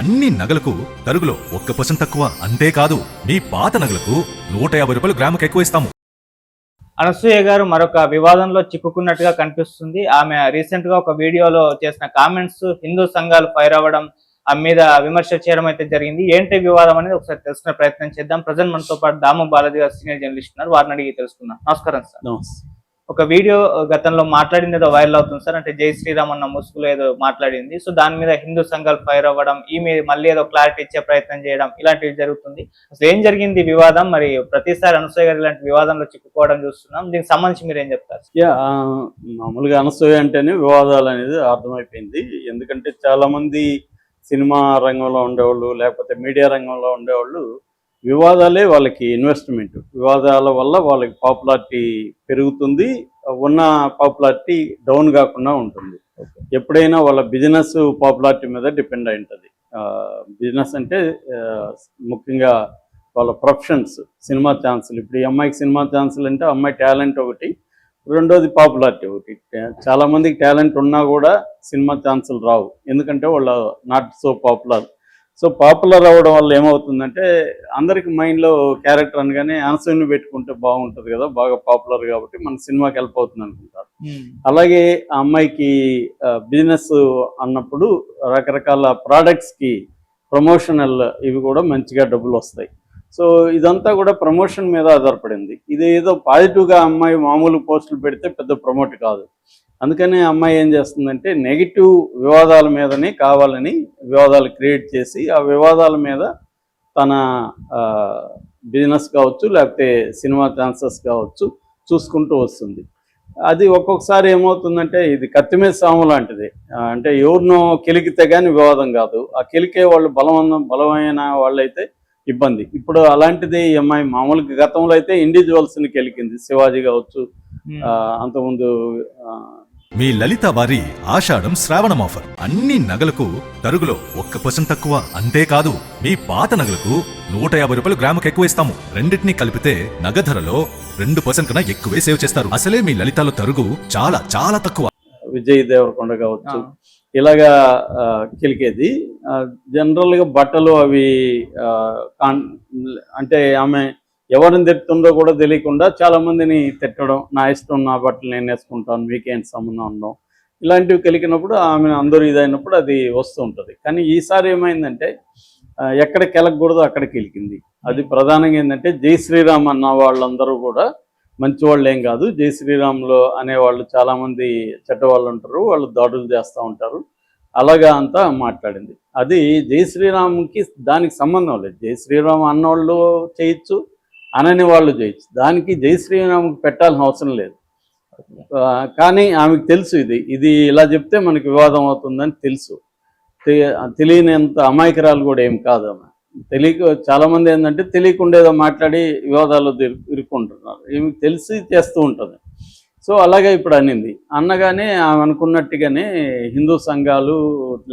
అన్ని నగలకు తరుగులో 1% తక్కువ. అంతేకాదు మీ పాత నగలకు 150 రూపాయలు గ్రాముకు ఎక్కువ ఇస్తాము. అనసూయ గారు మరొక వివాదంలో చిక్కుకున్నట్టుగా కనిపిస్తుంది. ఆమె రీసెంట్ గా ఒక వీడియోలో చేసిన కామెంట్స్ హిందూ సంఘాలు ఫైర్ అవ్వడం ఆమె మీద విమర్శ చేయడం అయితే జరిగింది. ఏంటి వివాదం అనేది ఒకసారి తెలుసుకునే ప్రయత్నం చేద్దాం. ప్రజెంట్ మనతో పాటు దాము బాలాజీ గారు సీనియర్ జర్నలిస్ట్ ఉన్నారు. వారిని అడిగి తెలుసుకుందాం. నమస్కారం సార్. ఒక వీడియో గతంలో మాట్లాడింది ఏదో వైరల్ అవుతుంది సార్. అంటే జై శ్రీరామ్ అన్న ముసుగులో ఏదో మాట్లాడింది. సో దాని మీద హిందూ సంఘాలు ఫైర్ అవ్వడం, ఈమె మళ్ళీ ఏదో క్లారిటీ ఇచ్చే ప్రయత్నం చేయడం ఇలాంటివి జరుగుతుంది. అసలు ఏం జరిగింది వివాదం? మరి ప్రతిసారి అనసూయ గారు ఇలాంటి వివాదంలో చిక్కుకోవడం చూస్తున్నాం. దీనికి సంబంధించి మీరు ఏం చెప్తారు? మామూలుగా అనసూయ అంటేనే వివాదాలు అనేది అర్థమైపోయింది. ఎందుకంటే చాలా మంది సినిమా రంగంలో ఉండేవాళ్ళు లేకపోతే మీడియా రంగంలో ఉండేవాళ్ళు వివాదాలే వాళ్ళకి ఇన్వెస్ట్మెంట్. వివాదాల వల్ల వాళ్ళకి పాపులారిటీ పెరుగుతుంది, ఉన్న పాపులారిటీ డౌన్ కాకుండా ఉంటుంది. ఎప్పుడైనా వాళ్ళ బిజినెస్ పాపులారిటీ మీద డిపెండ్ అయి ఉంటుంది. బిజినెస్ అంటే ముఖ్యంగా వాళ్ళ ప్రొఫెషన్స్, సినిమా ఛాన్సులు. ఇప్పుడు ఈ అమ్మాయికి సినిమా ఛాన్సులు అంటే అమ్మాయి టాలెంట్ ఒకటి, రెండోది పాపులారిటీ ఒకటి. చాలామందికి టాలెంట్ ఉన్నా కూడా సినిమా ఛాన్సులు రావు, ఎందుకంటే వాళ్ళు not so popular. So popular అవ్వడం వల్ల ఏమవుతుందంటే అందరికి మైండ్లో క్యారెక్టర్ అనగానే అనసూయని పెట్టుకుంటే బాగుంటుంది కదా, బాగా పాపులర్ కాబట్టి మన సినిమాకి హెల్ప్ అవుతుంది అనుకుంటారు. అలాగే ఆ అమ్మాయికి బిజినెస్ అన్నప్పుడు రకరకాల ప్రోడక్ట్స్కి ప్రమోషనల్ ఇవి కూడా మంచిగా డబ్బులు వస్తాయి. సో ఇదంతా కూడా ప్రమోషన్ మీద ఆధారపడింది. ఇది ఏదో పాజిటివ్గా అమ్మాయి మామూలు పోస్టులు పెడితే పెద్ద ప్రమోట్ కాదు. అందుకని అమ్మాయి ఏం చేస్తుందంటే నెగిటివ్ వివాదాల మీదనే కావాలని వివాదాలు క్రియేట్ చేసి ఆ వివాదాల మీద తన బిజినెస్ కావచ్చు లేకపోతే సినిమా ఛాన్సెస్ కావచ్చు చూసుకుంటూ వస్తుంది. అది ఒక్కొక్కసారి ఏమవుతుందంటే ఇది కత్తి మీద సాము లాంటిది. అంటే ఎవరినో కెలికితే కానీ వివాదం కాదు, ఆ కెలికే వాళ్ళు బలమైన వాళ్ళైతే ఇబ్బంది. ఇప్పుడు అలాంటిది ఈ అమ్మాయి మామూలుగా గతంలో అయితే ఇండివిజువల్స్ని కెలికింది, శివాజీ కావచ్చు, అంతకుముందు మీ లలిత వారి ఆషాఢం శ్రావణం ఆఫర్. అన్ని నగలకు తరుగులో 1% తక్కువ. అంతేకాదు మీ పాత నగలకు 150 రూపాయలు గ్రాముకు ఎక్కువ ఇస్తాము. రెండింటినీ కలిపితే నగ ధరలో 2% కన్నా ఎక్కువే సేవ్ చేస్తారు. అసలే మీ లలితాలో తరుగు చాలా చాలా తక్కువ. విజయ్ దేవరకొండ కావచ్చు ఇలాగా కెలికేది. జనరల్గా బట్టలు అవి అంటే ఆమె ఎవరిని తిడుతుందో కూడా తెలియకుండా చాలామందిని తిట్టడం, నా ఇష్టం, నా బట్టలు నేను వేసుకుంటాను, మీకేంటి సంబంధం ఉండడం, ఇలాంటివి కెలికినప్పుడు ఆమె అందరూ ఇదైనప్పుడు అది వస్తూ ఉంటుంది. కానీ ఈసారి ఏమైందంటే ఎక్కడ కెలకూడదో అక్కడ కెలికింది. అది ప్రధానంగా ఏంటంటే జై శ్రీరామ్ అన్న వాళ్ళందరూ కూడా మంచి వాళ్ళు ఏం కాదు. జై శ్రీరామ్లో అనేవాళ్ళు చాలామంది చెడ్డవాళ్ళు ఉంటారు, వాళ్ళు దాడులు చేస్తూ ఉంటారు, అలాగా అంతా మాట్లాడింది. అది జై శ్రీరామ్కి దానికి సంబంధం లేదు. జై శ్రీరామ్ అన్నవాళ్ళు చేయొచ్చు, అనని వాళ్ళు చేయొచ్చు, దానికి జై శ్రీరామ్కి పెట్టాల్సిన అవసరం లేదు. కానీ ఆమెకు తెలుసు ఇది ఇలా చెప్తే మనకి వివాదం అవుతుందని తెలుసు. తెలియనంత అమాయకురాలు కూడా ఏం కాదు ఆమె. చాలామంది ఏంటంటే తెలియకుండా ఏదో మాట్లాడి వివాదాలు ఇరుక్కుంటున్నారు. ఏమి తెలిసి చేస్తూ ఉంటుంది. సో అలాగే ఇప్పుడు అనింది. అన్నగానే ఆమె అనుకున్నట్టుగానే హిందూ సంఘాలు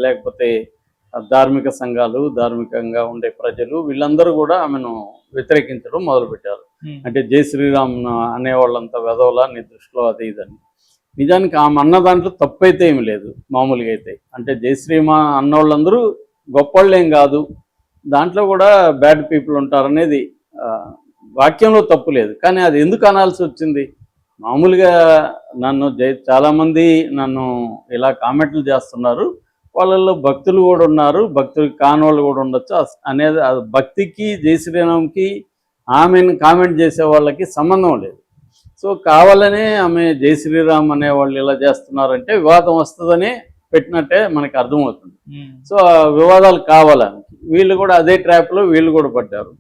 లేకపోతే ధార్మిక సంఘాలు, ధార్మికంగా ఉండే ప్రజలు వీళ్ళందరూ కూడా ఆమెను వ్యతిరేకించడం మొదలుపెట్టారు. అంటే జై శ్రీరామ్ అనేవాళ్ళంతా వెదవలా నీ దృష్టిలో అది ఇదని. నిజానికి ఆమె అన్న దాంట్లో తప్పైతే ఏమి లేదు. మామూలుగా అయితే అంటే జై శ్రీమా అన్నవాళ్ళందరూ గొప్పవాళ్ళేం కాదు, దాంట్లో కూడా బ్యాడ్ పీపుల్ ఉంటారనేది వాక్యంలో తప్పు లేదు. కానీ అది ఎందుకు అనాల్సి వచ్చింది? మామూలుగా చాలామంది నన్ను ఇలా కామెంట్లు చేస్తున్నారు, వాళ్ళల్లో భక్తులు కూడా ఉన్నారు, భక్తులు కాని వాళ్ళు కూడా ఉండొచ్చు అనేది భక్తికి జై శ్రీరామ్కి ఆమెను కామెంట్ చేసే వాళ్ళకి సంబంధం లేదు. సో కావాలనే ఆమె జై శ్రీరామ్ అనే వాళ్ళు ఇలా చేస్తున్నారంటే వివాదం వస్తుందనే పెట్టినట్టే మనకి అర్థమవుతుంది. సో వివాదాలు కావాలని వీళ్ళు కూడా అదే ట్రాప్లో వీళ్ళు కూడా పడ్డారు.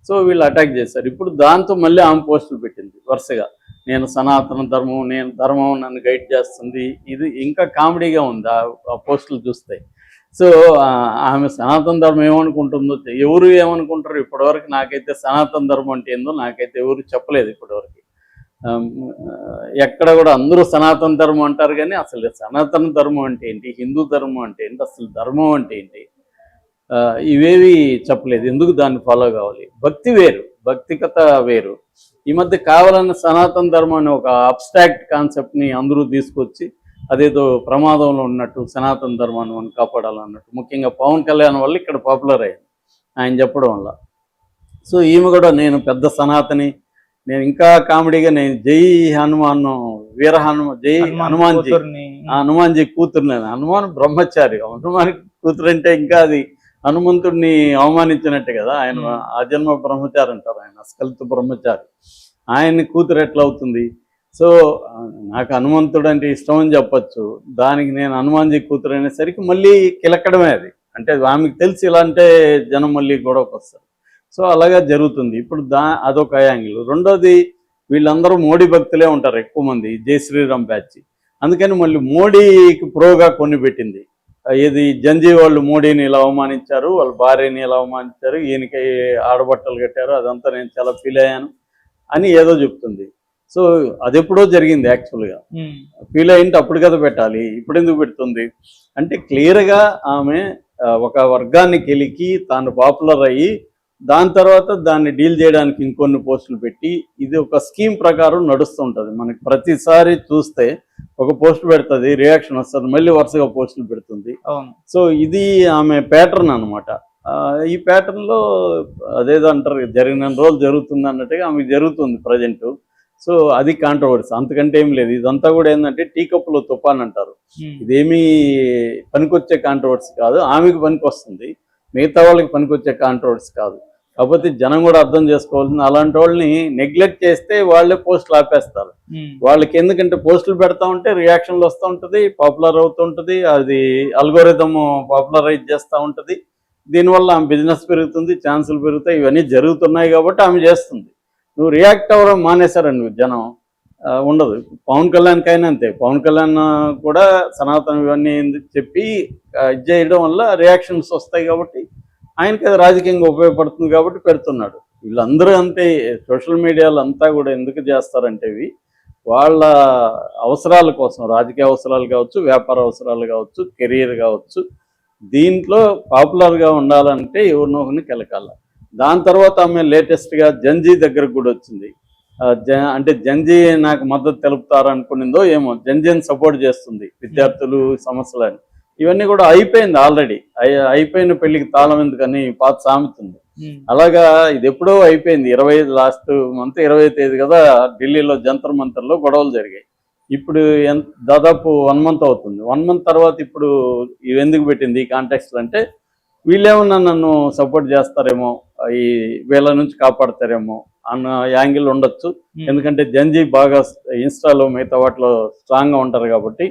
సో వీళ్ళు అటాక్ చేశారు. ఇప్పుడు దాంతో మళ్ళీ ఆమె పోస్టులు పెట్టింది వరుసగా, నేను సనాతన ధర్మం, నేను ధర్మం నన్ను గైడ్ చేస్తుంది. ఇది ఇంకా కామెడీగా ఉంది ఆ పోస్టులు చూస్తే. సో ఆమె సనాతన ధర్మం ఏమనుకుంటుందో, ఎవరు ఏమనుకుంటారు ఇప్పటివరకు నాకైతే సనాతన ధర్మం అంటే ఏందో నాకైతే ఎవరు చెప్పలేదు ఇప్పటివరకు. ఎక్కడ కూడా అందరూ సనాతన ధర్మం అంటారు, కానీ అసలు సనాతన ధర్మం అంటే ఏంటి, హిందూ ధర్మం అంటే ఏంటి, అసలు ధర్మం అంటే ఏంటి, ఇవేవి చెప్పలేదు. ఎందుకు దాన్ని ఫాలో కావాలి? భక్తి వేరు, భక్తికత వేరు. ఈ మధ్య కావాలన్న సనాతన ధర్మం అనే ఒక అబ్స్ట్రాక్ట్ కాన్సెప్ట్ని అందరూ తీసుకొచ్చి అదేదో ప్రమాదంలో ఉన్నట్టు సనాతన ధర్మాన్ని మనం కాపాడాలన్నట్టు. ముఖ్యంగా పవన్ కళ్యాణ్ వల్ల ఇక్కడ పాపులర్ అయ్యింది ఆయన చెప్పడం వల్ల. సో ఈమె కూడా నేను పెద్ద సనాతని, నేను ఇంకా కామెడీగా నేను జై హనుమాన్ వీర హనుమాన్ జై హనుమాన్జీ, హనుమాన్జీ కూతురు, నేను హనుమాన్ బ్రహ్మచారి, హనుమాన్ కూతురు అంటే ఇంకా అది హనుమంతుడిని అవమానించినట్టే కదా. ఆయన ఆజన్మ బ్రహ్మచారి అంటారు, ఆయన అస్కలిత బ్రహ్మచారి, ఆయన్ని కూతురు ఎట్లా అవుతుంది? సో నాకు హనుమంతుడు అంటే ఇష్టం అని చెప్పచ్చు, దానికి నేను హనుమాన్జీ కూతురు అనేసరికి మళ్ళీ కిలక్కడమే అది. అంటే ఆమెకు తెలిసి ఇలా అంటే జనం మళ్ళీ గొడవకు వస్తారు. సో అలాగా జరుగుతుంది. ఇప్పుడు అదొక యాంగిల్. రెండోది, వీళ్ళందరూ మోడీ భక్తులే ఉంటారు ఎక్కువ మంది, జై శ్రీరామ్ బ్యాచ్. అందుకని మళ్ళీ మోడీకి ప్రోగా కొన్ని పెట్టింది. ఏది జంజీ వాళ్ళు మోడీని ఇలా అవమానించారు, వాళ్ళ భార్యని ఇలా అవమానించారు, ఈయనకి ఆడబట్టలు కట్టారు, అదంతా నేను చాలా ఫీల్ అయ్యాను అని ఏదో చెప్తుంది. సో అది ఎప్పుడో జరిగింది యాక్చువల్గా. ఫీల్ అయింటే అప్పుడు కదా పెట్టాలి, ఇప్పుడు ఎందుకు పెడుతుంది అంటే క్లియర్గా ఆమె ఒక వర్గాన్ని కెలికి తాను పాపులర్ అయ్యి దాని తర్వాత దాన్ని డీల్ చేయడానికి ఇంకొన్ని పోస్టులు పెట్టి, ఇది ఒక స్కీమ్ ప్రకారం నడుస్తుంటుంది. మనకి ప్రతిసారి చూస్తే ఒక పోస్ట్ పెడుతుంది, రియాక్షన్ వస్తుంది, మళ్ళీ వరుసగా పోస్టులు పెడుతుంది. సో ఇది ఆమె ప్యాటర్న్ అనమాట. ఈ ప్యాటర్న్లో అదేదో అంటారు జరిగిన రోజులు జరుగుతుంది అన్నట్టుగా ఆమె జరుగుతుంది ప్రజెంట్. సో అది కాంట్రవర్సీ, అంతకంటే ఏం లేదు. ఇదంతా కూడా ఏంటంటే టీ కప్పులో తుఫాన్ అంటారు. ఇదేమీ పనికొచ్చే కాంట్రవర్సీ కాదు, ఆమెకు పనికి వస్తుంది, మిగతా వాళ్ళకి పనికొచ్చే కాంట్రవర్సీ కాదు. కాకపోతే జనం కూడా అర్థం చేసుకోవాల్సింది, అలాంటి వాళ్ళని నెగ్లెక్ట్ చేస్తే వాళ్ళే పోస్టులు ఆపేస్తారు. వాళ్ళకి ఎందుకంటే పోస్టులు పెడతా ఉంటే రియాక్షన్లు వస్తూ ఉంటుంది, పాపులర్ అవుతూ ఉంటుంది, అది అల్గోరిథం పాపులరైజ్ చేస్తూ ఉంటుంది. దీనివల్ల ఆమె బిజినెస్ పెరుగుతుంది, ఛాన్సులు పెరుగుతాయి, ఇవన్నీ జరుగుతున్నాయి కాబట్టి ఆమె చేస్తుంది. నువ్వు రియాక్ట్ అవ్వడం మానేశారండి జనం, ఉండదు. పవన్ కళ్యాణ్కైనా అంతే, పవన్ కళ్యాణ్ కూడా సనాతన ఇవన్నీ చెప్పి ఇది చేయడం వల్ల రియాక్షన్స్ వస్తాయి కాబట్టి ఆయనకి అది రాజకీయంగా ఉపయోగపడుతుంది కాబట్టి పెడుతున్నాడు. వీళ్ళందరూ అంతే, సోషల్ మీడియాలో అంతా కూడా ఎందుకు చేస్తారంటే ఇవి వాళ్ళ అవసరాల కోసం, రాజకీయ అవసరాలు కావచ్చు, వ్యాపార అవసరాలు కావచ్చు, కెరీర్ కావచ్చు, దీంట్లో పాపులర్గా ఉండాలంటే ఎవరినో ఒకరిని కెలకాల. దాని తర్వాత ఆమె లేటెస్ట్గా జంజీ దగ్గరకు కూడా వచ్చింది. అంటే జంజీ నాకు మద్దతు తెలుపుతారు అనుకునిందో ఏమో, జంజీని సపోర్ట్ చేస్తుంది, విద్యార్థులు సమస్యలని. ఇవన్నీ కూడా అయిపోయింది ఆల్రెడీ. అయిపోయిన పెళ్లికి తాళం ఎందుకని పాత సామెత ఉంది. అలాగా ఇది ఎప్పుడో అయిపోయింది. లాస్ట్ మంత్ 20వ తేదీ కదా ఢిల్లీలో జంతర్ మంతర్లో గొడవలు జరిగాయి. ఇప్పుడు దాదాపు 1 మంత్ అవుతుంది. 1 మంత్ తర్వాత ఇప్పుడు ఇవి ఎందుకు పెట్టింది ఈ కాంటెక్స్ట్ అంటే, వీళ్ళేమన్నా నన్ను సపోర్ట్ చేస్తారేమో, ఈ వీళ్ళ నుంచి కాపాడతారేమో అన్న యాంగిల్ ఉండొచ్చు. ఎందుకంటే జంజీ బాగా ఇన్స్టాలో మిగతా వాటిలో స్ట్రాంగ్గా ఉంటారు కాబట్టి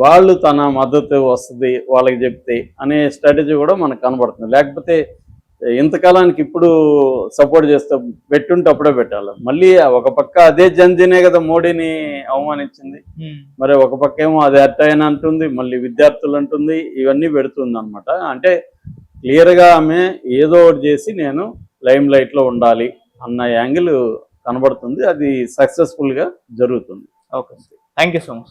వాళ్ళు తన మద్దతు వస్తుంది వాళ్ళకి చెప్తే అనే స్ట్రాటజీ కూడా మనకు కనబడుతుంది. లేకపోతే ఇంతకాలానికి ఇప్పుడు సపోర్ట్ చేస్తే పెట్టుంటే అప్పుడే పెట్టాలి. మళ్ళీ ఒక పక్క అదే జంజీనే కదా మోడీని అవమానించింది, మరి ఒక పక్క ఏమో అది అట్టయినా అంటుంది, మళ్ళీ విద్యార్థులు అంటుంది, ఇవన్నీ పెడుతుంది అనమాట. అంటే క్లియర్గా ఆమె ఏదో ఒకటి చేసి నేను లైమ్ లైట్లో ఉండాలి అన్న యాంగిల్ కనబడుతుంది. అది సక్సెస్ఫుల్గా జరుగుతుంది. Okay, thank you so much.